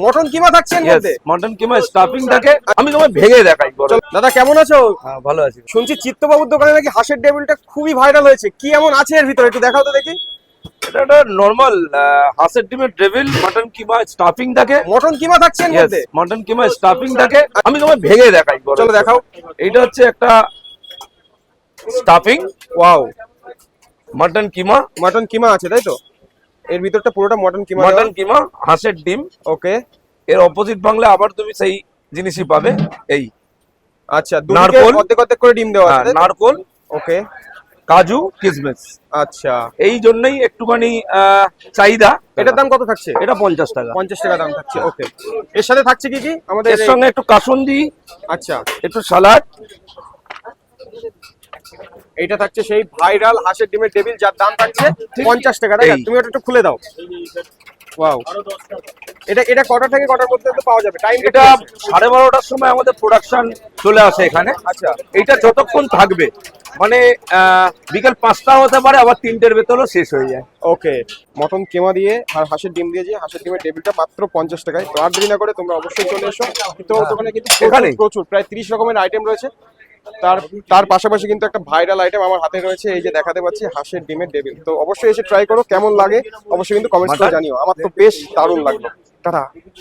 Mutton কিমা থাকছে এর মধ্যে? মটন কিমা স্টাফিং থাকে। আমি তোমায় ভেঙে দেখাই। দাদা কেমন আছো? হ্যাঁ, ভালো আছি। শুনছি চিত্তবাবুর দোকানে নাকি হাঁসের টেবিলটা খুবই ভাইরাল হয়েছে, কি এমন আছে এর ভিতরে একটু দেখাও তো দেখি। এটা একটা নরমাল হাঁসের ডিমের টেবিল, মটন কিমা স্টাফিং থাকে। মটন কিমা থাকছে এর মধ্যে? মটন কিমা স্টাফিং থাকে। আমি তোমায় ভেঙে দেখাই। চলো দেখাও। এইটা হচ্ছে একটা স্টাফিং, ওয়াও, মটন কিমা। মটন কিমা আছে তাই তো? এর ভিতরটা পুরোটা মটন কিমা। মটন কিমা, হাঁসের ডিম। ওকে। এর অপোজিট বাংলা আবার তুমি সেই জিনিসই পাবে। এই আচ্ছা, নারকোল। দুদিকে অর্ধেক অর্ধেক করে ডিম দেওয়া আছে তাই তো? নারকোল, ওকে। কাজু, কিশমিশ। আচ্ছা, এই জন্যই একটুখানি চাহিদা। এটার দাম কত থাকছে? এটা 50 টাকা। 50 টাকা দাম থাকছে। ওকে। এর সাথে থাকছে কি কি আমাদের? এর সঙ্গে একটু কাসুন্দি, আচ্ছা, একটু সালাড। এইটা থাকছে সেই ভাইরাল হাঁসের ডিমের টেবিল, যার দাম থাকছে 50 টাকা। তাই না? এই। তুমি ওটা একটু খুলে দাও। ওয়াও, এটা কটা থেকে কটার মধ্যে পাওয়া যাবে? টাইম এটা 12:30টার সময় আমাদের প্রোডাকশন চলে আসে এখানে। আচ্ছা। এটা যতক্ষণ থাকবে, মানে বিকেল 5টা হতে পারে, আবার 3টের ভেতরেও শেষ হয়ে যায়। ওকে। মটন কিমা দিয়ে আর হাঁসের ডিম দিয়ে যে হাঁসের ডিমের টেবিলটা মাত্র 50 টাকায়। তো আর দেরি না করে তোমরা অবশ্যই চলে এসো। তো দোকানে কিন্তু এখানেই। প্রচুর প্রায় 30 রকমের আইটেম রয়েছে। তার পাশাপাশি কিন্তু একটা ভাইরাল আইটেম আমার হাতে রয়েছে, এই যে দেখাতে পাচ্ছি, হাঁসের ডিমের টেবিল। তো অবশ্যই এসে ট্রাই করো, কেমন লাগে অবশ্যই কিন্তু কমেন্টস করে জানিও। আমার তো বেশ দারুণ লাগলো। টাটা।